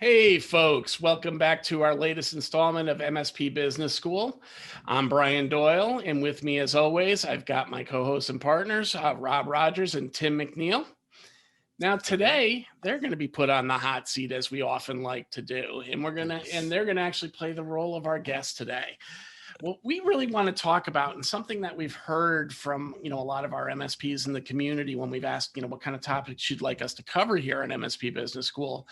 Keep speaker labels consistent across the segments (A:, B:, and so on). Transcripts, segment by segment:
A: Hey folks, welcome back to our latest installment of MSP Business School. I'm Brian Doyle, and with me as always, I've got my co-hosts and partners, Rob Rogers and Tim McNeil. Now today, they're going to be put on the hot seat as we often like to do, and they're going to actually play the role of our guest today. What we really want to talk about, and something that we've heard from a lot of our MSPs in the community when we've asked what kind of topics you'd like us to cover here at MSP Business School.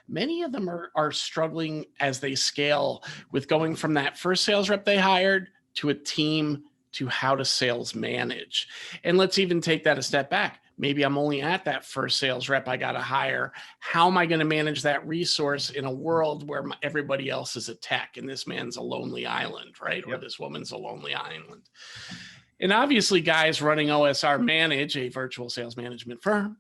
A: Many of them are struggling as they scale with going from that first sales rep they hired to a team to how to sales manage. And let's even take that a step back. Maybe I'm only at that first sales rep I got to hire. How am I going to manage that resource in a world where everybody else is a tech and this man's a lonely island, right? Yep. Or this woman's a lonely island. And obviously, guys running OSR Manage, a virtual sales management firm,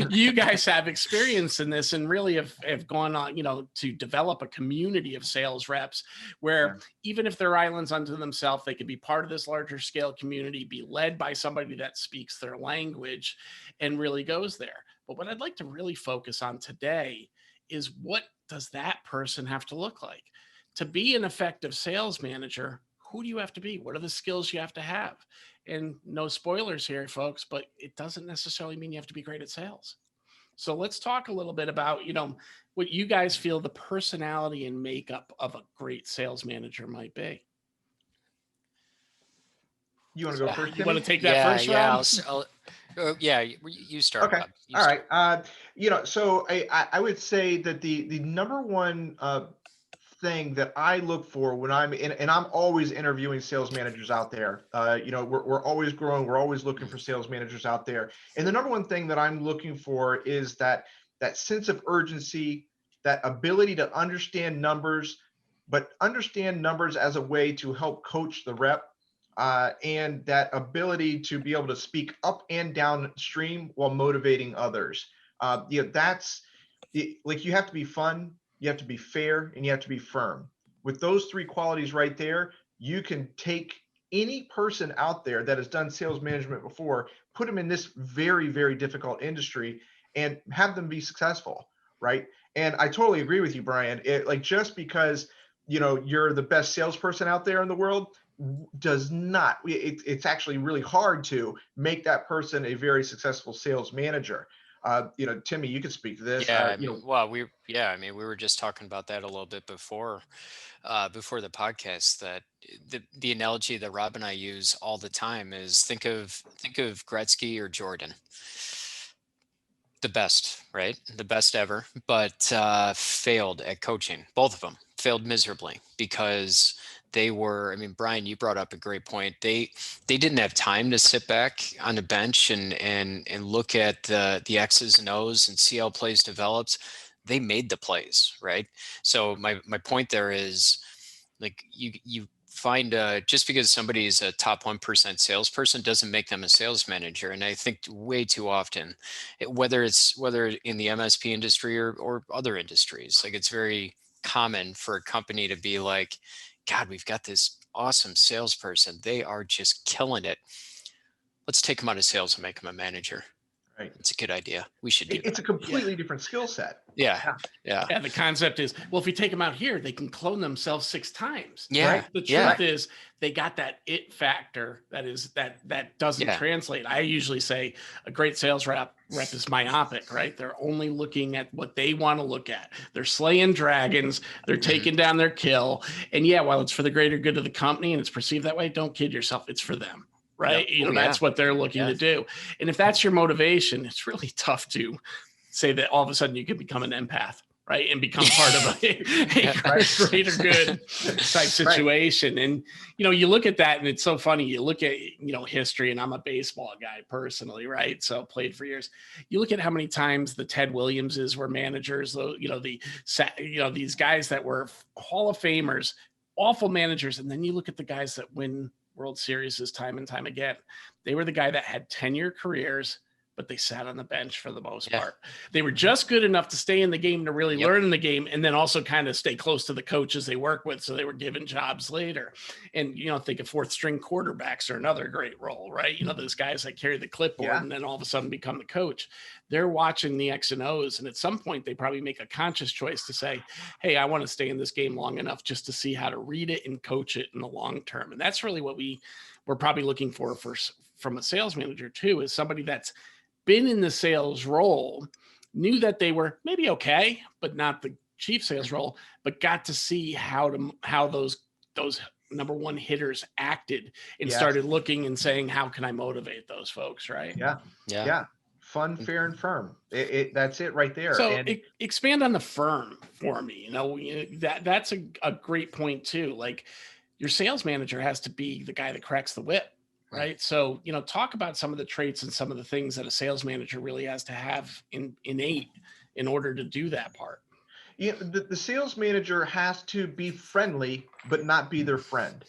A: you guys have experience in this and really have gone on, to develop a community of sales reps where even if they're islands unto themselves, they could be part of this larger scale community, be led by somebody that speaks their language and really goes there. But what I'd like to really focus on today is, what does that person have to look like? To be an effective sales manager, who do you have to be? What are the skills you have to have? And no spoilers here, folks, but it doesn't necessarily mean you have to be great at sales. So let's talk a little bit about, what you guys feel the personality and makeup of a great sales manager might be.
B: You want to go first, Timmy?
A: You want to take that first round?
C: You start.
B: Okay.
C: Rob.
B: All right. So I would say that the number one thing that I look for when I'm in, and I'm always interviewing sales managers out there. We're always growing. We're always looking for sales managers out there. And the number one thing that I'm looking for is that sense of urgency, that ability to understand numbers, but understand numbers as a way to help coach the rep, and that ability to be able to speak up and downstream while motivating others. That's like, you have to be fun, you have to be fair, and you have to be firm. With those three qualities right there, you can take any person out there that has done sales management before, put them in this very, very difficult industry, and have them be successful, right? And I totally agree with you, Brian. Just because you're the best salesperson out there in the world does not. It's actually really hard to make that person a very successful sales manager. Timmy, you could speak to this.
C: We were just talking about that a little bit before the podcast. That the analogy that Rob and I use all the time is, think of Gretzky or Jordan. The best, right? The best ever, but failed at coaching. Both of them failed miserably because they were, Brian, you brought up a great point. They didn't have time to sit back on the bench and look at the X's and O's and see how plays developed. They made the plays, right? So my point there is, like, you find just because somebody is a top 1% salesperson doesn't make them a sales manager. And I think way too often, whether in the MSP industry or other industries, like, it's very common for a company to be like, God, we've got this awesome salesperson. They are just killing it. Let's take them out of sales and make them a manager.
B: Right.
C: It's a good idea. We should do
B: It's a completely different skill set.
C: Yeah.
A: The concept is, well, if we take them out here, they can clone themselves 6 times.
C: Yeah.
A: Right? The truth is, they got that it factor that doesn't translate. I usually say a great sales rep is myopic, right? They're only looking at what they want to look at. They're slaying dragons. They're taking down their kill. And while it's for the greater good of the company and it's perceived that way, don't kid yourself. It's for them. Right. That's what they're looking to do. And if that's your motivation, it's really tough to say that all of a sudden you could become an empath, right? And become part of a greater good type situation. Right. And, you look at that and it's so funny. You look at, history, and I'm a baseball guy personally, right? So played for years. You look at how many times the Ted Williamses were managers, these guys that were Hall of Famers, awful managers. And then you look at the guys that win World Series time and time again. They were the guy that had 10-year careers, 10 but they sat on the bench for the most
C: Yeah.
A: part. They were just good enough to stay in the game, to really
C: Yep.
A: learn in the game, and then also kind of stay close to the coaches they work with. So they were given jobs later. And, think of fourth string quarterbacks are another great role, right? Those guys that carry the clipboard
B: Yeah.
A: and then all of a sudden become the coach. They're watching the X and O's. And at some point they probably make a conscious choice to say, hey, I want to stay in this game long enough just to see how to read it and coach it in the long term. And that's really what we're probably looking for from a sales manager too, is somebody that's been in the sales role, knew that they were maybe okay, but not the chief sales role, but got to see how those number one hitters acted and
B: Yes.
A: started looking and saying, how can I motivate those folks? Right.
B: Yeah. Fun, fair, and firm. That's it right there.
A: So
B: And
A: expand on the firm for me. That's a great point too. Like, your sales manager has to be the guy that cracks the whip. Right. So, talk about some of the traits and some of the things that a sales manager really has to have innate in order to do that part.
B: the sales manager has to be friendly, but not be their friend.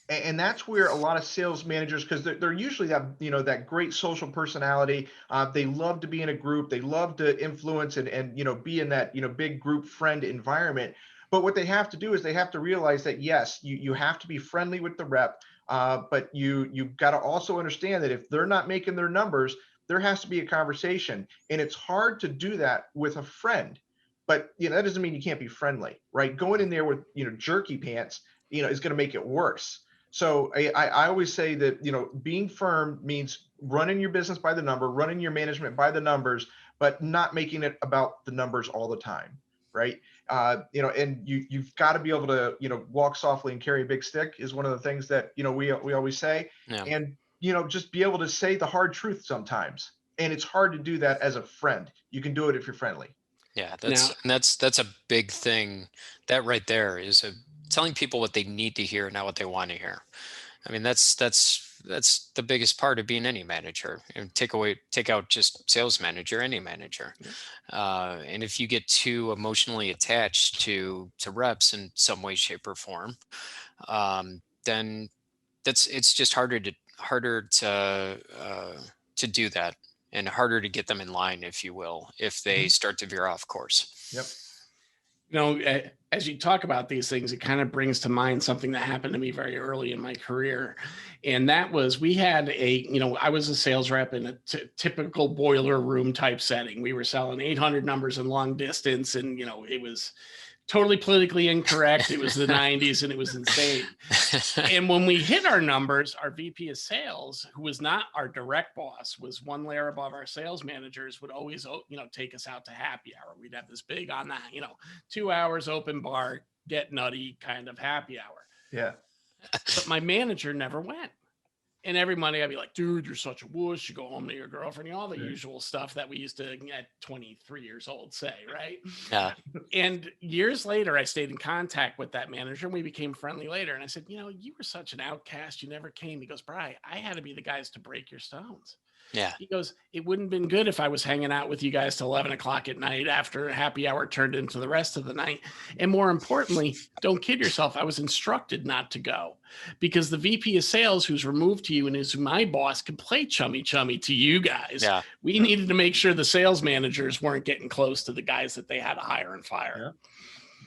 B: And that's where a lot of sales managers, because they're usually that great social personality. They love to be in a group. They love to influence and be in that big group friend environment. But what they have to do is they have to realize that, yes, you have to be friendly with the rep, but you've got to also understand that if they're not making their numbers, there has to be a conversation. And it's hard to do that with a friend. But that doesn't mean you can't be friendly, right? Going in there with jerky pants, is going to make it worse. So I always say that being firm means running your business by the number, running your management by the numbers, but not making it about the numbers all the time, right? And you've got to be able to walk softly and carry a big stick is one of the things that we always say.
C: Yeah.
B: And just be able to say the hard truth sometimes. And it's hard to do that as a friend. You can do it if you're friendly.
C: Yeah, that's a big thing. That right there is telling people what they need to hear, not what they want to hear. I mean, that's the biggest part of being any manager. And take out just sales manager, any manager. And if you get too emotionally attached to reps in some way, shape, or form, then it's just harder to do that, and harder to get them in line, if you will, if they start to veer off course.
B: Yep.
A: As you talk about these things, it kind of brings to mind something that happened to me very early in my career. And that was, we had I was a sales rep in a typical boiler room type setting. We were selling 800 numbers in long distance, and, it was totally politically incorrect. It was the 90s and it was insane. And when we hit our numbers, our VP of sales, who was not our direct boss, was one layer above our sales managers, would always, take us out to happy hour. We'd have this big on that, 2 hours open bar, get nutty kind of happy hour.
B: Yeah.
A: But my manager never went. And every Monday I'd be like, dude, you're such a wuss. You go home to your girlfriend, all the usual stuff that we used to at 23 years old say, right?
C: Yeah.
A: And years later, I stayed in contact with that manager and we became friendly later. And I said, you were such an outcast. You never came. He goes, Bri, I had to be the guys to break your stones.
C: Yeah.
A: He goes, it wouldn't have been good if I was hanging out with you guys till 11 o'clock at night after happy hour turned into the rest of the night. And more importantly, don't kid yourself, I was instructed not to go because the VP of sales, who's removed to you and is my boss, can play chummy to you guys.
C: Yeah.
A: We needed to make sure the sales managers weren't getting close to the guys that they had to hire and fire.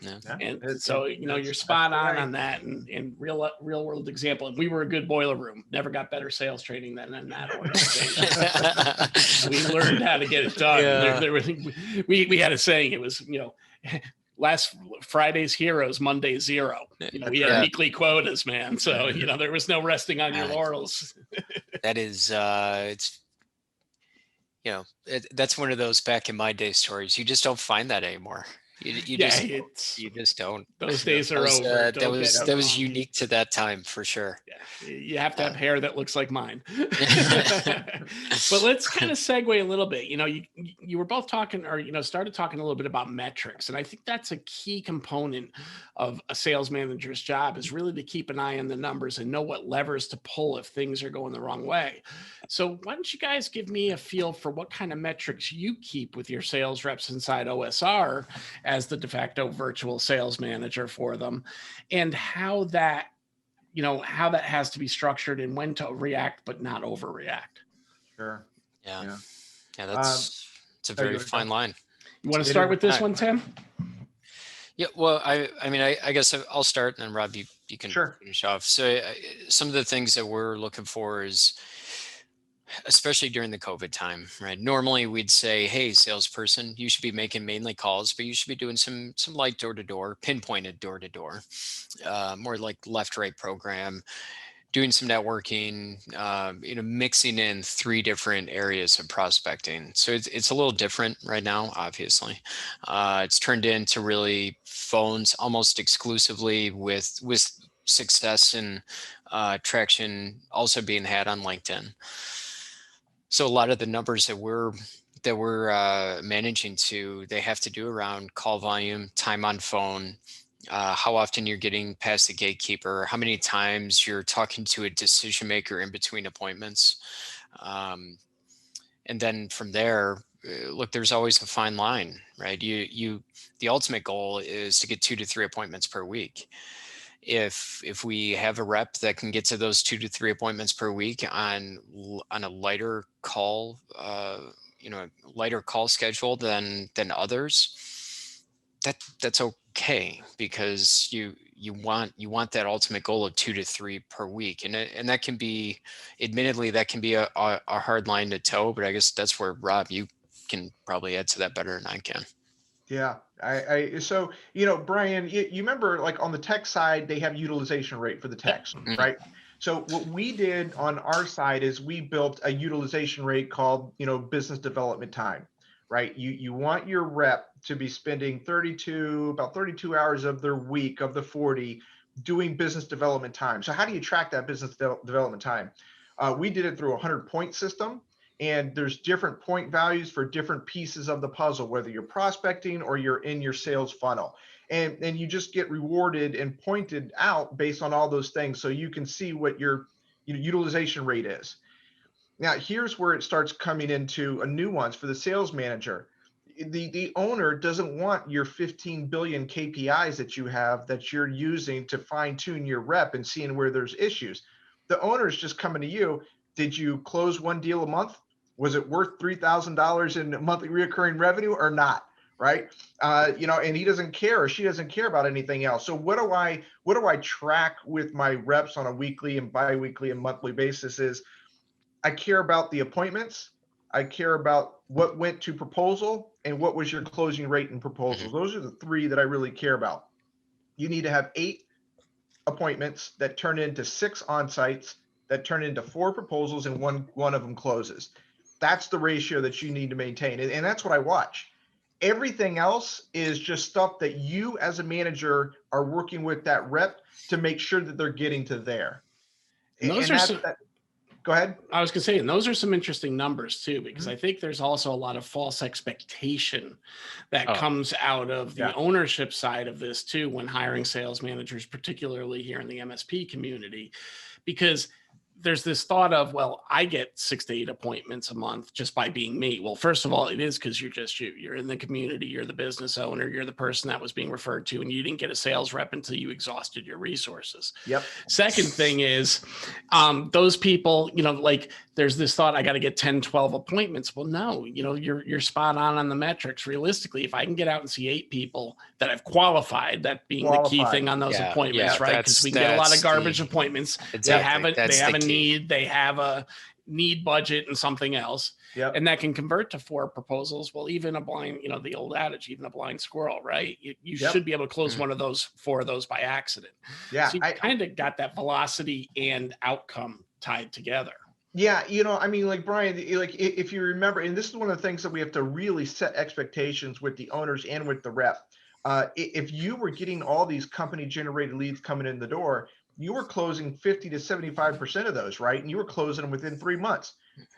C: Yeah.
A: And so, you're spot on that and real world example. And we were a good boiler room, never got better sales training than in that organization. We learned how to get it done.
C: Yeah.
A: We had a saying, it was, last Friday's heroes, Monday zero. We had weekly quotas, man. So, there was no resting on your laurels.
C: That is, that's one of those back in my day stories. You just don't find that anymore. You just don't.
A: Those days are over.
C: That was unique to that time for sure.
A: Yeah, you have to have hair that looks like mine. But let's kind of segue a little bit. You were both talking, or started talking a little bit about metrics, and I think that's a key component of a sales manager's job is really to keep an eye on the numbers and know what levers to pull if things are going the wrong way. So why don't you guys give me a feel for what kind of metrics you keep with your sales reps inside OSR as the de facto virtual sales manager for them, and how that has to be structured and when to react but not overreact.
B: Sure.
C: Yeah. Yeah,
B: Um,
C: it's a
B: oh, you
C: very
B: wanna go?
C: fine line.
A: You want to
B: It
A: start
B: is.
A: with this one, Tim?
C: Yeah, well, I mean, I guess I'll start, and then Rob, you can
B: Sure.
C: finish off. So, some of the things that we're looking for is, especially during the COVID time, right? Normally, we'd say, "Hey, salesperson, you should be making mainly calls, but you should be doing some light door to door, pinpointed door to door, more like left right program, doing some networking, mixing in three different areas of prospecting. So it's a little different right now, obviously. It's turned into really phones almost exclusively with success and traction also being had on LinkedIn. So a lot of the numbers that we're managing to, they have to do around call volume, time on phone, how often you're getting past the gatekeeper, how many times you're talking to a decision maker in between appointments. Um, and then from there, look, there's always a fine line, right? The ultimate goal is to get 2 to 3 appointments per week. If we have a rep that can get to those 2 to 3 appointments per week on a lighter call, lighter call schedule than others, that's okay, because you want that ultimate goal of 2 to 3 per week, and that can be, admittedly, that can be a hard line to toe, but I guess that's where, Rob, you can probably add to that better than I can.
B: Yeah, so Brian, you remember like on the tech side, they have utilization rate for the
A: Yep.
B: techs,
C: Mhm.
B: right? So what we did on our side is we built a utilization rate called, business development time, right? You want your rep to be spending about 32 hours of their week of the 40 doing business development time. So how do you track that business development time? We did it through a 100-point system. And there's different point values for different pieces of the puzzle, whether you're prospecting or you're in your sales funnel. And you just get rewarded and pointed out based on all those things, so you can see what your utilization rate is. Now, here's where it starts coming into a nuance for the sales manager. The owner doesn't want your 15 billion KPIs that you have that you're using to fine tune your rep and seeing where there's issues. The owner is just coming to you. Did you close one deal a month? Was it worth $3,000 in monthly recurring revenue or not? Right. And he doesn't care, or she doesn't care about anything else. So what do I track with my reps on a weekly and biweekly and monthly basis is I care about the appointments. I care about what went to proposal and what was your closing rate in
C: Mhm.
B: proposals. Those are the three that I really care about. You need to have 8 appointments that turn into 6 on-sites that turn into 4 proposals, and one of them closes. That's the ratio that you need to maintain. And that's what I watch. Everything else is just stuff that you as a manager are working with that rep to make sure that they're getting to there.
A: And those
B: And
A: are
B: that's
A: some,
B: that. Go ahead.
A: I was going to say, and those are some interesting numbers too, because
B: Mhm.
A: I think there's also a lot of false expectation that
C: Oh,
A: comes out of the
B: Yeah.
A: ownership side of this too, when hiring sales managers, particularly here in the MSP community, because there's this thought of, well, I get 6 to 8 appointments a month just by being me. Well, first of all, it is because you're just you. You're in the community, you're the business owner, you're the person that was being referred to, and you didn't get a sales rep until you exhausted your resources.
B: Yep.
A: Second thing is, those people, like there's this thought, I got to get 10, 12 appointments. Well, no, you're spot on the metrics. Realistically, if I can get out and see 8 people that I've qualified, that being the key
B: Qualified.
A: thing on those
C: yeah,
A: appointments,
C: yeah.
A: right? Because we can get a lot of
C: That's
A: garbage
C: the
A: appointments. They
B: Yep.
A: have
C: exactly,
A: they
C: that's
A: have
C: the
A: a
C: key.
A: need, they have a need budget and something else,
B: Yep.
A: and that can convert to 4 proposals. Well, even a blind, the old adage, even a blind squirrel, right? You should
B: Yep.
A: be able to close
C: Mhm.
A: one of those, 4 of those by accident.
B: Yeah.
A: So you kind of got that velocity and outcome tied together.
B: Yeah, I mean, like Brian, like if you remember, and this is one of the things that we have to really set expectations with the owners and with the rep. If you were getting all these company generated leads coming in the door, you were closing 50 to 75% of those, right? And you were closing them within 3 months.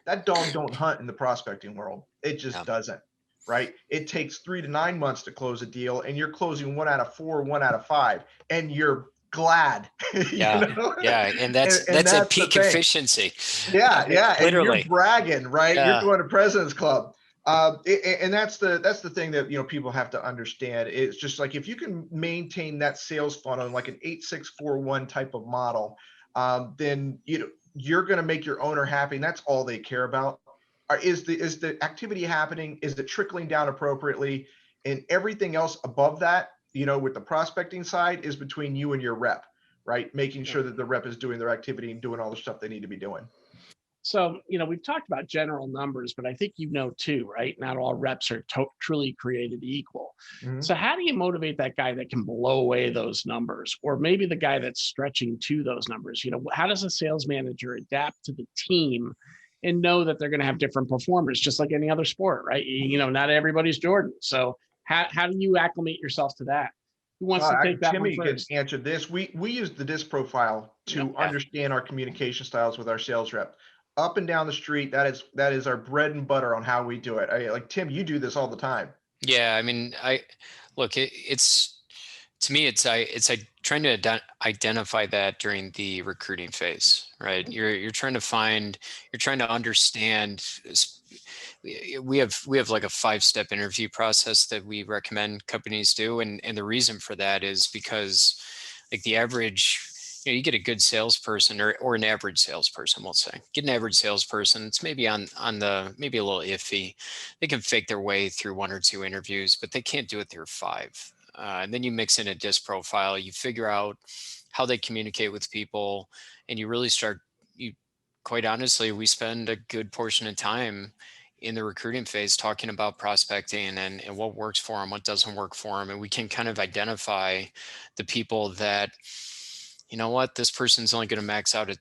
B: That dog don't hunt in the prospecting world. It just
C: Yeah.
B: doesn't, right? It takes 3 to 9 months to close a deal, and you're closing 1 out of 4, 1 out of 5, and you're glad,
C: Yeah, yeah, and
B: and
C: that's at
B: that's the
C: peak
B: thing.
C: efficiency.
B: Yeah, yeah, and you're
C: Literally.
B: bragging, right? You're
C: Yeah.
B: going to President's Club, and that's the thing that people have to understand. It's just like if you can maintain that sales funnel in like an 8-6-4-1 type of model, then you're going to make your owner happy, and that's all they care about. is the activity happening? Is it trickling down appropriately? And everything else above that, with the prospecting side, is between you and your rep, right? Making sure that the rep is doing their activity and doing all the stuff they need to be doing.
A: So, we've talked about general numbers, but I think too, right? Not all reps are truly created equal.
B: Mhm.
A: So, how do you motivate that guy that can blow away those numbers, or maybe the guy that's stretching to those numbers? How does a sales manager adapt to the team and know that they're going to have different performers, just like any other sport, right? Not everybody's Jordan. So, how do you acclimate yourself to that? Who wants to take that one
B: Timmy could
A: first?
B: answer this. We use the disc profile to
A: Yeah.
B: understand our communication styles with our sales rep. Up and down the street, that is our bread and butter on how we do it. Like Tim, you do this all the time.
C: Yeah, I mean, I look, it's to me, it's trying to identify that during the recruiting phase, right? You're trying to understand. We have like a 5-step interview process that we recommend companies do, and the reason for that is because like the average, you get a good salesperson or an average salesperson, we'll say. Get an average salesperson, it's maybe on the maybe a little iffy. They can fake their way through 1 or 2 interviews, but they can't do it through 5. And then you mix in a disc profile, you figure out how they communicate with people, and you really start, quite honestly, we spend a good portion of time in the recruiting phase talking about prospecting and what works for them, what doesn't work for them. And we can kind of identify the people that, what, this person's only going to max out at,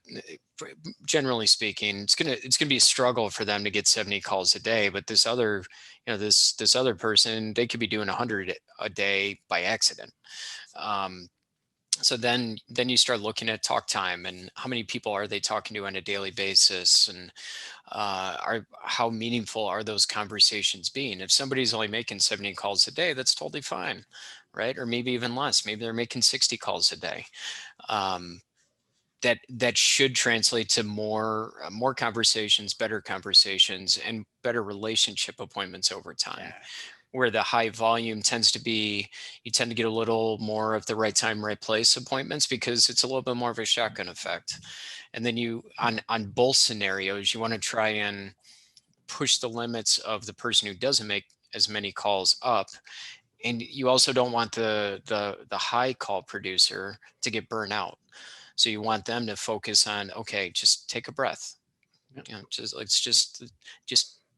C: generally speaking, it's going to be a struggle for them to get 70 calls a day. But this other, this other person, they could be doing 100 a day by accident. So then you start looking at talk time and how many people are they talking to on a daily basis, and how meaningful are those conversations being? If somebody's only making 70 calls a day, that's totally fine, right? Or maybe even less. Maybe they're making 60 calls a day. That should translate to more conversations, better conversations, and better relationship appointments over time.
A: Yeah.
C: Where the high volume tends to be, you tend to get a little more of the right time, right place appointments, because it's a little bit more of a shotgun effect. And then you, on both scenarios, you want to try and push the limits of the person who doesn't make as many calls up. And you also don't want the high call producer to get burnt out. So you want them to focus on, okay, just take a breath. Let's just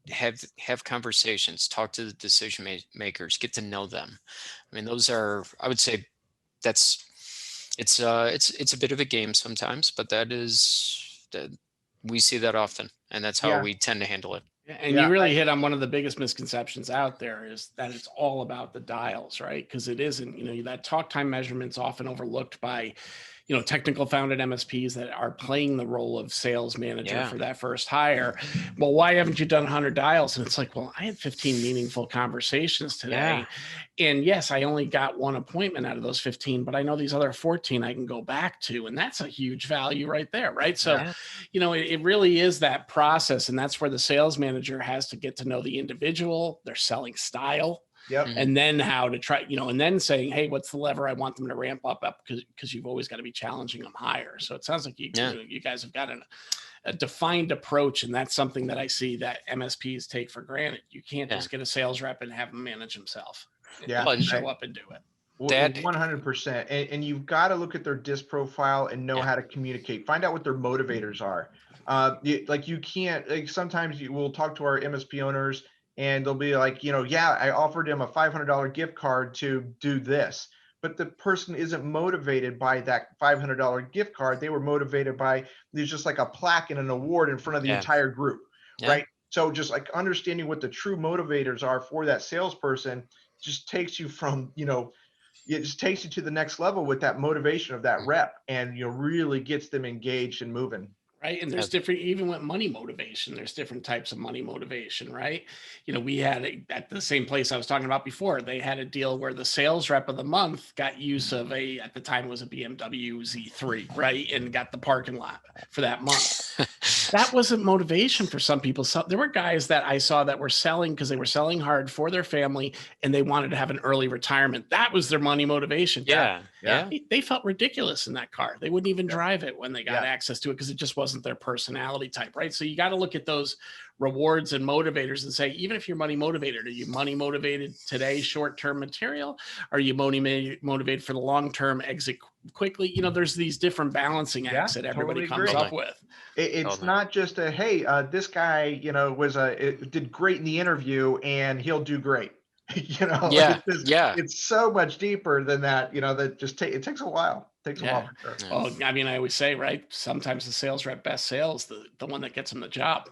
C: have conversations, talk to the decision makers, get to know them. I mean, those are, I would say, it's a bit of a game sometimes, but that we see that often, and that's how we tend to handle it.
A: And
B: Yeah,
A: you really hit on one of the biggest misconceptions out there, is that it's all about the dials, right? Because it isn't. That talk time measurement's often overlooked by technical founded MSPs that are playing the role of sales manager for that first hire. Well, why haven't you done 100 dials? And it's like, well, I had 15 meaningful conversations today. And yes, I only got one appointment out of those 15, but I know these other 14 I can go back to. And that's a huge value right there, right? So, it really is that process. And that's where the sales manager has to get to know the individual, their selling style.
B: Yep.
A: And then how to try, and then saying, hey, what's the lever I want them to ramp up because you've always got to be challenging them higher. So it sounds like you guys have got a defined approach, and that's something that I see that MSPs take for granted. You can't just get a sales rep and have him manage himself.
B: And
A: show up and do it.
B: 100%. And you've got to look at their disc profile and know how to communicate. Find out what their motivators are. You can't, like, sometimes you will talk to our MSP owners and they'll be like, I offered him a $500 gift card to do this, but the person isn't motivated by that $500 gift card. They were motivated by, there's just like a plaque and an award in front of the entire group, right? So just like understanding what the true motivators are for that salesperson just takes you from, it just takes you to the next level with that motivation of that rep, and really gets them engaged and moving.
A: Right. And there's different, even with money motivation, there's different types of money motivation, right? We had at the same place I was talking about before, they had a deal where the sales rep of the month got use of at the time it was a BMW Z3, right? And got the parking lot for that month. That wasn't motivation for some people. So there were guys that I saw that were selling because they were selling hard for their family and they wanted to have an early retirement. That was their money motivation.
C: Yeah.
A: They felt ridiculous in that car. They wouldn't even drive it when they got access to it because it just wasn't their personality type, right? So you got to look at those rewards and motivators and say, even if you're money motivated, are you money motivated today, short-term material? Are you motivated for the long-term, exit quickly? There's these different balancing acts that everybody
B: totally
A: comes
B: agree.
A: up with.
B: It's not just a, hey, this guy, did great in the interview and he'll do great.
C: Yeah, yeah.
B: It's so much deeper than that, that just it takes a while. Takes a while for sure.
C: Yeah.
A: Well, I mean, I always say, right, sometimes the sales rep best sales, the one that gets them the job.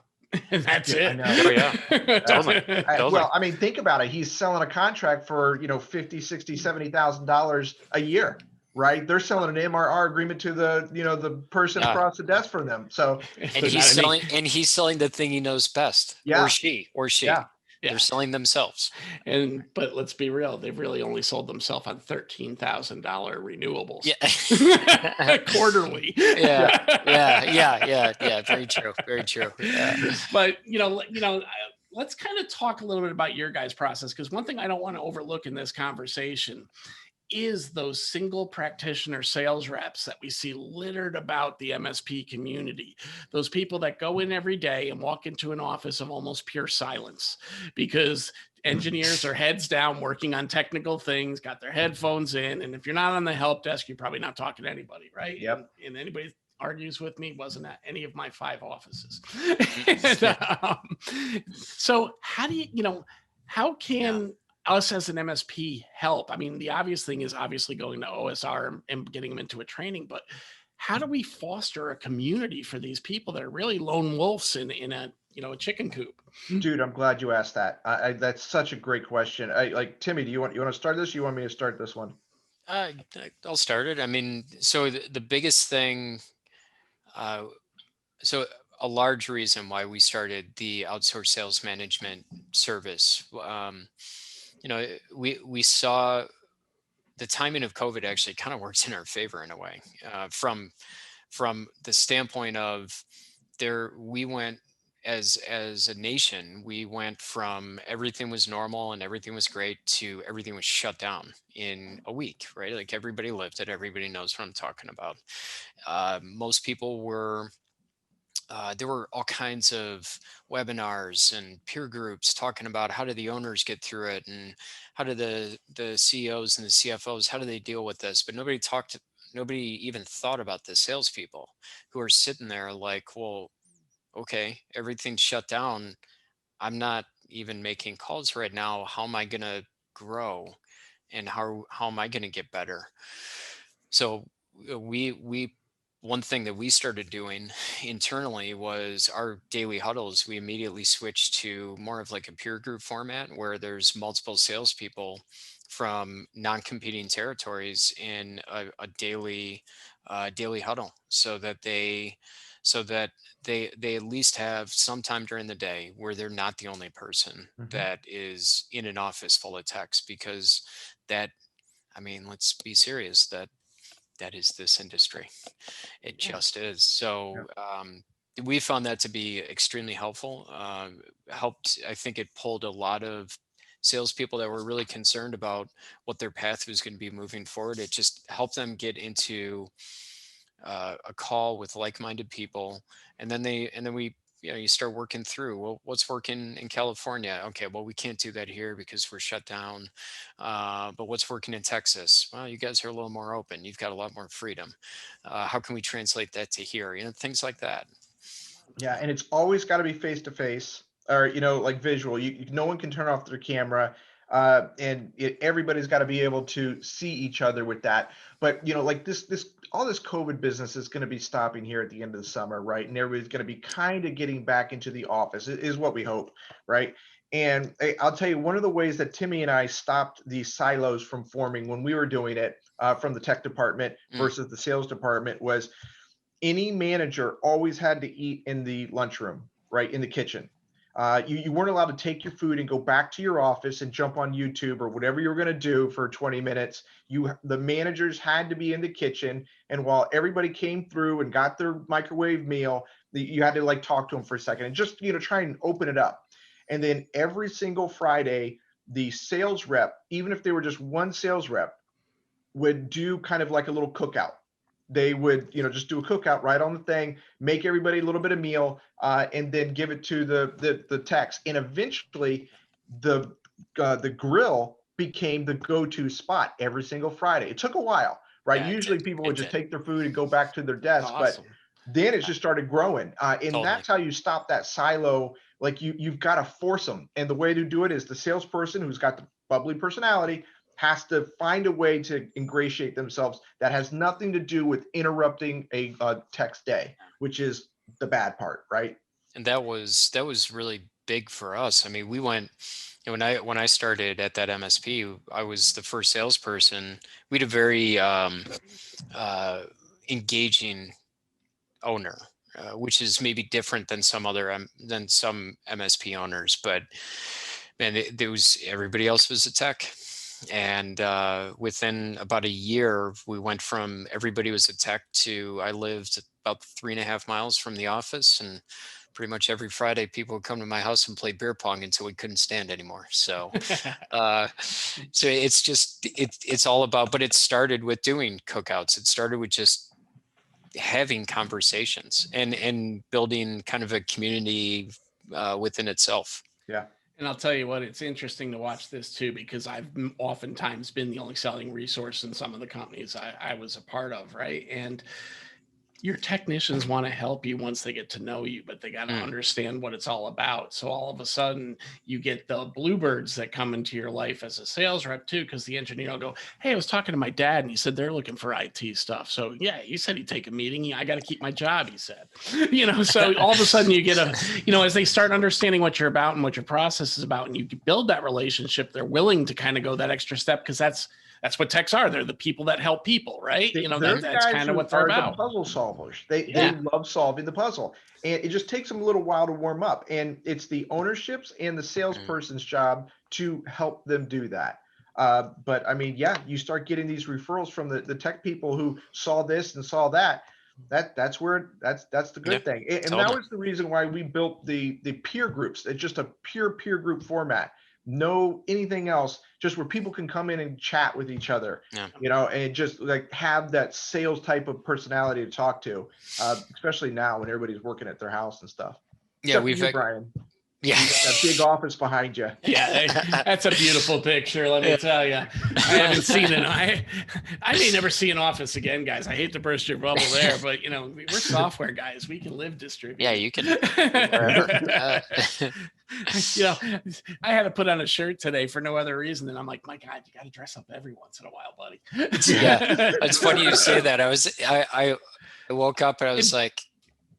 A: And that's it.
B: I know.
C: Oh yeah. Totally. Totally.
B: Well, I mean, think about it. He's selling a contract for, $50, $60, $70,000 a year, right? They're selling an MRR agreement to the person
C: Yeah.
B: across the desk from them. So,
C: And he's selling the thing he knows best.
B: Yeah.
C: Or she.
B: Yeah.
C: They're selling themselves.
A: But let's be real, they've really only sold themselves on $13,000 renewables.
C: Yeah.
A: Quarterly.
C: Yeah. Very true. Very true. Yeah.
A: But let's kind of talk a little bit about your guys' process, because one thing I don't want to overlook in this conversation is those single practitioner sales reps that we see littered about the MSP community. Those people that go in every day and walk into an office of almost pure silence because engineers are heads down working on technical things, got their headphones in. And if you're not on the help desk, you're probably not talking to anybody, right?
B: Yep.
A: And anybody argues with me wasn't at any of my 5 offices. So how do how can us as an MSP help? I mean, the obvious thing is obviously going to OSR and getting them into a training, but how do we foster a community for these people that are really lone wolves in a chicken coop?
B: Dude, I'm glad you asked that. That's such a great question. Timmy, you want to start this? Or you want me to start this one?
C: I'll start it. I mean, so the biggest thing, so a large reason why we started the outsourced sales management service, we saw the timing of COVID actually kind of works in our favor in a way, from the standpoint of we went as a nation, we went from everything was normal and everything was great to everything was shut down in a week, right? Like everybody lived it. Everybody knows what I'm talking about. Most people were, there were all kinds of webinars and peer groups talking about how do the owners get through it and how do the CEOs and the CFOs, how do they deal with this? But nobody even thought about the salespeople who are sitting there like, well, okay, everything's shut down. I'm not even making calls right now. How am I going to grow? And how am I going to get better? So we one thing that we started doing internally was our daily huddles. We immediately switched to more of like a peer group format where there's multiple salespeople from non-competing territories in a daily huddle, so that they at least have some time during the day where they're not the only person that is in an office full of techs, because I mean, let's be serious, that is this industry. It just is. So we found that to be extremely helpful. Helped, I think it pulled a lot of salespeople that were really concerned about what their path was going to be moving forward. It just helped them get into a call with like-minded people, and then we you start working through, well, what's working in California? Okay, well, we can't do that here because we're shut down. But what's working in Texas? Well, you guys are a little more open. You've got a lot more freedom. How can we translate that to here? Things like that.
B: Yeah, and it's always got to be face to face, or like visual. No one can turn off their camera, and everybody's got to be able to see each other with that. But like this all this COVID business is going to be stopping here at the end of the summer, right? And everybody's going to be kind of getting back into the office, is what we hope, right? And I'll tell you, one of the ways that Timmy and I stopped these silos from forming when we were doing it from the tech department versus the sales department was any manager always had to eat in the lunchroom, right? In the kitchen. You weren't allowed to take your food and go back to your office and jump on YouTube or whatever you were going to do for 20 minutes. The managers had to be in the kitchen. And while everybody came through and got their microwave meal, you had to like talk to them for a second and just, try and open it up. And then every single Friday, the sales rep, even if they were just one sales rep, would do kind of like a little cookout. they would, just do a cookout right on the thing, make everybody a little bit of meal, and then give it to the techs. And eventually the grill became the go-to spot every single Friday. It took a while, right?
C: Yeah,
B: Usually people would just take their food and go back to their desk, but
A: Awesome.
B: then it just started growing. And
C: Totally.
B: that's how you stop that silo. Like you've got to force them. And the way to do it is the salesperson who's got the bubbly personality has to find a way to ingratiate themselves that has nothing to do with interrupting a text day, which is the bad part, right?
C: And that was really big for us. I mean, we went, when I started at that MSP, I was the first salesperson. We had a very engaging owner, which is maybe different than some MSP owners. But man, there was, everybody else was a tech. And within about a year, we went from everybody was a tech to I lived about 3.5 miles from the office, and pretty much every Friday people would come to my house and play beer pong until we couldn't stand anymore. So, so it's just it's all about. But it started with doing cookouts. It started with just having conversations and building kind of a community within itself.
B: Yeah.
A: And I'll tell you what, it's interesting to watch this too, because I've oftentimes been the only selling resource in some of the companies I was a part of, right? And your technicians want to help you once they get to know you, but they got to understand what it's all about. So all of a sudden you get the bluebirds that come into your life as a sales rep too, because the engineer will go, hey, I was talking to my dad and he said they're looking for IT stuff. So yeah, you said he'd take a meeting. I got to keep my job, he said. So all of a sudden you get as they start understanding what you're about and what your process is about, and you build that relationship, they're willing to kind of go that extra step, because that's what techs are. They're the people that help people, right? That's kind of what they're about.
B: The puzzle solvers. They love solving the puzzle, and it just takes them a little while to warm up. And it's the ownership's and the salesperson's job to help them do that. But I mean, yeah, you start getting these referrals from the tech people who saw this and saw that. That's the good thing. And that was the reason why we built the peer groups. It's just a peer group format. No anything else, just where people can come in and chat with each other, and just like have that sales type of personality to talk to, especially now when everybody's working at their house and stuff.
C: Yeah,
B: Brian.
C: Yeah,
B: that big office behind you.
A: Yeah, that's a beautiful picture. Let me tell you, I haven't seen it. I may never see an office again, guys. I hate to burst your bubble there, but we're software guys. We can live distributed.
C: Yeah, you can.
A: I had to put on a shirt today for no other reason, and I'm like, my God, you got to dress up every once in a while, buddy.
C: Yeah, it's funny you say that. I woke up and I was like,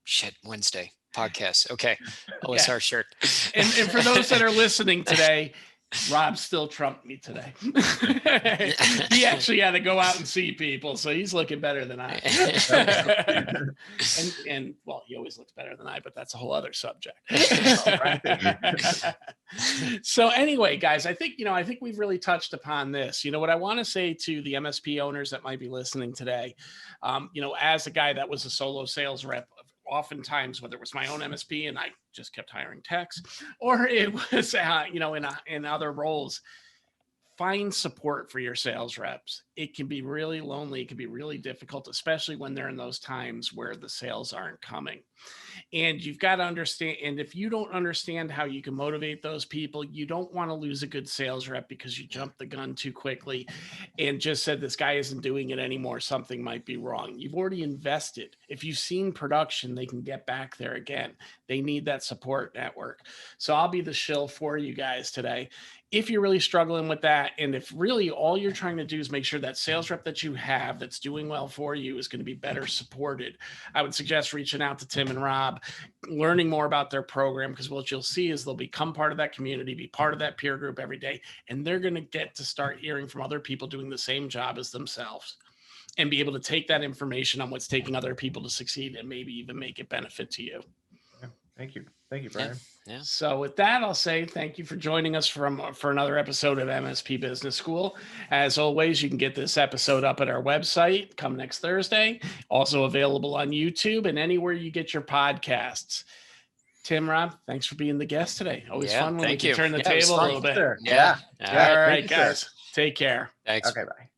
C: shit, Wednesday podcast. Okay, OSR shirt.
A: And for those that are listening today, Rob still trumped me today. He actually had to go out and see people, so he's looking better than I. and well, he always looks better than I, but that's a whole other subject. So anyway, guys, I think we've really touched upon this. What I want to say to the MSP owners that might be listening today, as a guy that was a solo sales rep, oftentimes, whether it was my own MSP and I just kept hiring techs, or it was, in other roles, find support for your sales reps. It can be really lonely. It can be really difficult, especially when they're in those times where the sales aren't coming. And you've got to understand, and if you don't understand how you can motivate those people, you don't want to lose a good sales rep because you jumped the gun too quickly and just said, this guy isn't doing it anymore. Something might be wrong. You've already invested. If you've seen production, they can get back there again. They need that support network. So I'll be the shill for you guys today. If you're really struggling with that, and if really all you're trying to do is make sure that sales rep that you have that's doing well for you is going to be better supported, I would suggest reaching out to Tim and Rob, learning more about their program, because what you'll see is they'll become part of that community, be part of that peer group every day, and they're going to get to start hearing from other people doing the same job as themselves and be able to take that information on what's taking other people to succeed and maybe even make it benefit to you.
B: Yeah, thank you. Thank you, Brian.
C: Yeah.
A: So with that, I'll say thank you for joining us for another episode of MSP Business School. As always, you can get this episode up at our website come next Thursday. Also available on YouTube and anywhere you get your podcasts. Tim, Rob, thanks for being the guest today. Always fun when we can turn the table a little bit.
B: Yeah.
A: All right, guys. Take care.
C: Thanks.
B: Okay, bye.